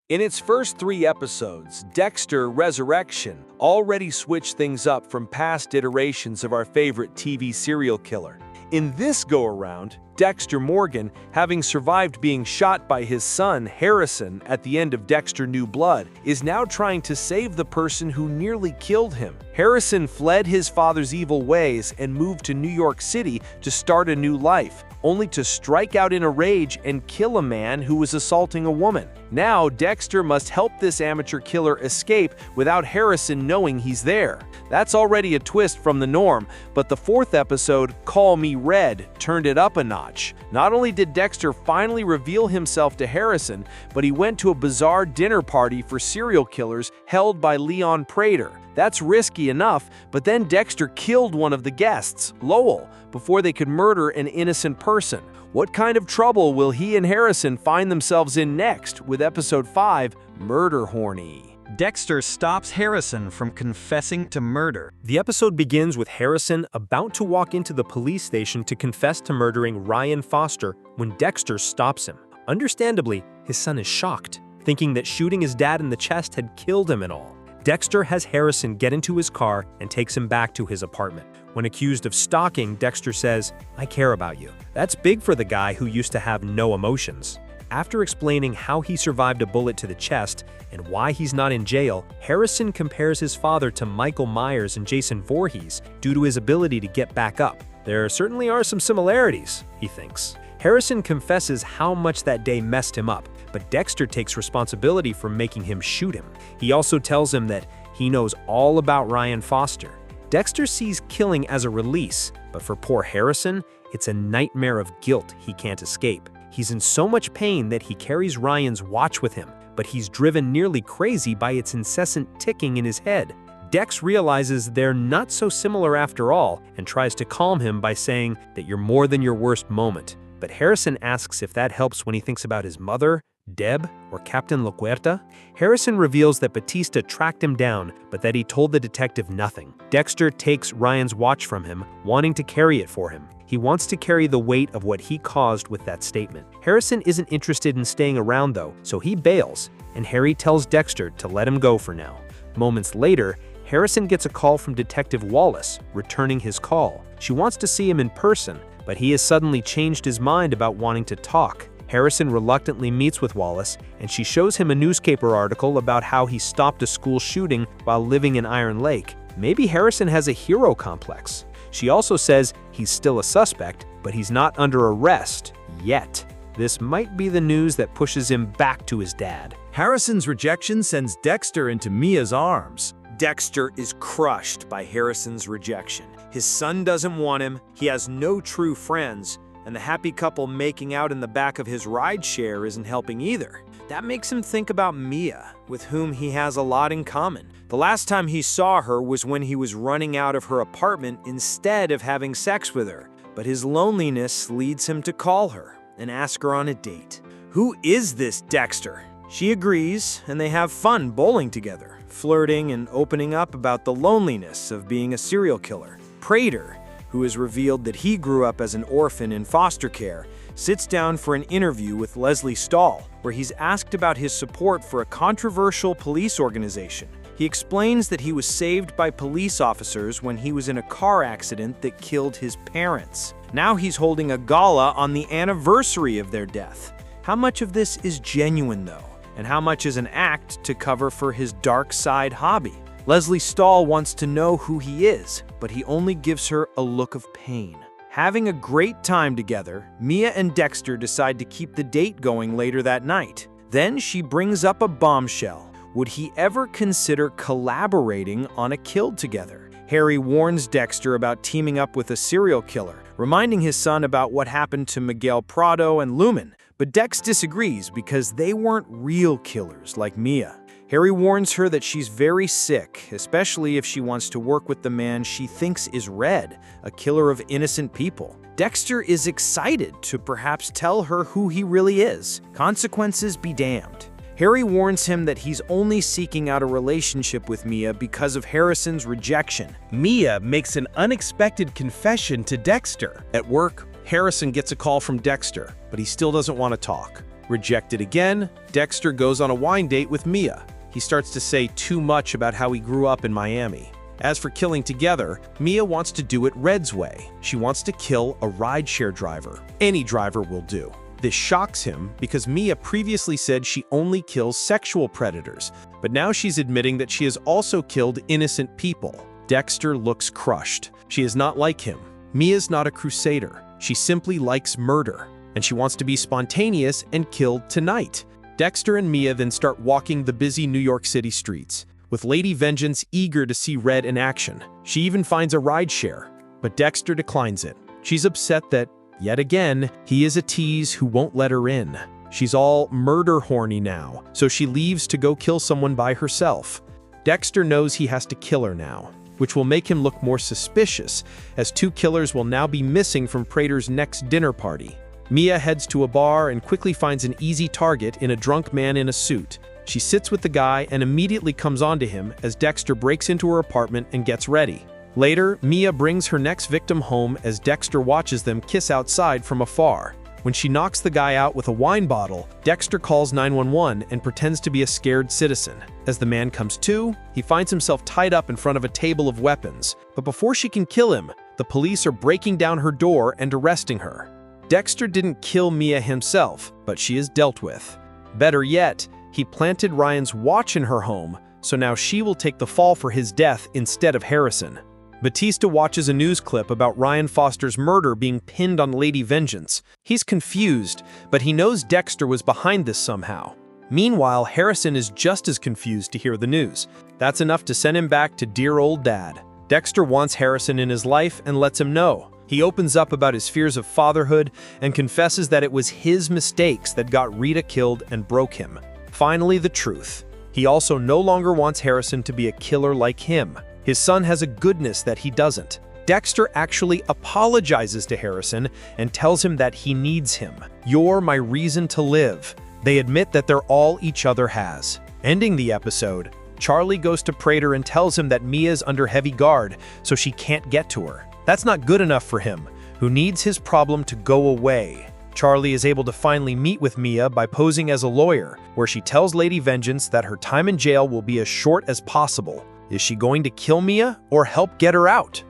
In its first 3 episodes, Dexter Resurrection already switched things up from past iterations of our favorite TV serial killer. In this go-around, Dexter Morgan, having survived being shot by his son Harrison at the end of Dexter New Blood, is now trying to save the person who nearly killed him. Harrison fled his father's evil ways and moved to New York City to start a new life, only to strike out in a rage and kill a man who was assaulting a woman. Now, Dexter must help this amateur killer escape without Harrison knowing he's there. That's already a twist from the norm, but the 4th episode, Call Me Red, turned it up a notch. Not only did Dexter finally reveal himself to Harrison, but he went to a bizarre dinner party for serial killers held by Leon Prater. That's risky enough, but then Dexter killed one of the guests, Lowell, before they could murder an innocent person. What kind of trouble will he and Harrison find themselves in next with episode 5, Murder Horny? Dexter stops Harrison from confessing to murder. The episode begins with Harrison about to walk into the police station to confess to murdering Ryan Foster when Dexter stops him. Understandably, his son is shocked, thinking that shooting his dad in the chest had killed him and all. Dexter has Harrison get into his car and takes him back to his apartment. When accused of stalking, Dexter says, "I care about you." That's big for the guy who used to have no emotions. After explaining how he survived a bullet to the chest and why he's not in jail, Harrison compares his father to Michael Myers and Jason Voorhees due to his ability to get back up. There certainly are some similarities, he thinks. Harrison confesses how much that day messed him up, but Dexter takes responsibility for making him shoot him. He also tells him that he knows all about Ryan Foster. Dexter sees killing as a release, but for poor Harrison, it's a nightmare of guilt he can't escape. He's in so much pain that he carries Ryan's watch with him, but he's driven nearly crazy by its incessant ticking in his head. Dex realizes they're not so similar after all and tries to calm him by saying that you're more than your worst moment. But Harrison asks if that helps when he thinks about his mother, Deb, or Captain La Huerta. Harrison reveals that Batista tracked him down, but that he told the detective nothing. Dexter takes Ryan's watch from him, wanting to carry it for him. He wants to carry the weight of what he caused with that statement. Harrison isn't interested in staying around though, so he bails, and Harry tells Dexter to let him go for now. Moments later, Harrison gets a call from Detective Wallace, returning his call. She wants to see him in person, but he has suddenly changed his mind about wanting to talk. Harrison reluctantly meets with Wallace, and she shows him a newspaper article about how he stopped a school shooting while living in Iron Lake. Maybe Harrison has a hero complex. She also says he's still a suspect, but he's not under arrest yet. This might be the news that pushes him back to his dad. Harrison's rejection sends Dexter into Mia's arms. Dexter is crushed by Harrison's rejection. His son doesn't want him, he has no true friends, and the happy couple making out in the back of his rideshare isn't helping either. That makes him think about Mia, with whom he has a lot in common. The last time he saw her was when he was running out of her apartment instead of having sex with her. But his loneliness leads him to call her and ask her on a date. Who is this Dexter? She agrees, and they have fun bowling together, flirting and opening up about the loneliness of being a serial killer. Prater, who has revealed that he grew up as an orphan in foster care, sits down for an interview with Leslie Stahl, where he's asked about his support for a controversial police organization. He explains that he was saved by police officers when he was in a car accident that killed his parents. Now he's holding a gala on the anniversary of their death. How much of this is genuine, though? And how much is an act to cover for his dark side hobby? Leslie Stahl wants to know who he is, but he only gives her a look of pain. Having a great time together, Mia and Dexter decide to keep the date going later that night. Then she brings up a bombshell. Would he ever consider collaborating on a kill together? Harry warns Dexter about teaming up with a serial killer, reminding his son about what happened to Miguel Prado and Lumen. But Dex disagrees because they weren't real killers like Mia. Harry warns her that she's very sick, especially if she wants to work with the man she thinks is Red, a killer of innocent people. Dexter is excited to perhaps tell her who he really is. Consequences be damned. Harry warns him that he's only seeking out a relationship with Mia because of Harrison's rejection. Mia makes an unexpected confession to Dexter. At work, Harrison gets a call from Dexter, but he still doesn't want to talk. Rejected again, Dexter goes on a wine date with Mia. He starts to say too much about how he grew up in Miami. As for killing together, Mia wants to do it Red's way. She wants to kill a rideshare driver. Any driver will do. This shocks him because Mia previously said she only kills sexual predators, but now she's admitting that she has also killed innocent people. Dexter looks crushed. She is not like him. Mia's not a crusader. She simply likes murder, and she wants to be spontaneous and killed tonight. Dexter and Mia then start walking the busy New York City streets, with Lady Vengeance eager to see Red in action. She even finds a rideshare, but Dexter declines it. She's upset that, yet again, he is a tease who won't let her in. She's all murder horny now, so she leaves to go kill someone by herself. Dexter knows he has to kill her now, which will make him look more suspicious, as 2 killers will now be missing from Prater's next dinner party. Mia heads to a bar and quickly finds an easy target in a drunk man in a suit. She sits with the guy and immediately comes onto him as Dexter breaks into her apartment and gets ready. Later, Mia brings her next victim home as Dexter watches them kiss outside from afar. When she knocks the guy out with a wine bottle, Dexter calls 911 and pretends to be a scared citizen. As the man comes to, he finds himself tied up in front of a table of weapons. But before she can kill him, the police are breaking down her door and arresting her. Dexter didn't kill Mia himself, but she is dealt with. Better yet, he planted Ryan's watch in her home, so now she will take the fall for his death instead of Harrison. Batista watches a news clip about Ryan Foster's murder being pinned on Lady Vengeance. He's confused, but he knows Dexter was behind this somehow. Meanwhile, Harrison is just as confused to hear the news. That's enough to send him back to dear old dad. Dexter wants Harrison in his life and lets him know. He opens up about his fears of fatherhood and confesses that it was his mistakes that got Rita killed and broke him. Finally, the truth. He also no longer wants Harrison to be a killer like him. His son has a goodness that he doesn't. Dexter actually apologizes to Harrison and tells him that he needs him. "You're my reason to live." They admit that they're all each other has. Ending the episode, Charlie goes to Prater and tells him that Mia's under heavy guard, so she can't get to her. That's not good enough for him, who needs his problem to go away. Charlie is able to finally meet with Mia by posing as a lawyer, where she tells Lady Vengeance that her time in jail will be as short as possible. Is she going to kill Mia or help get her out?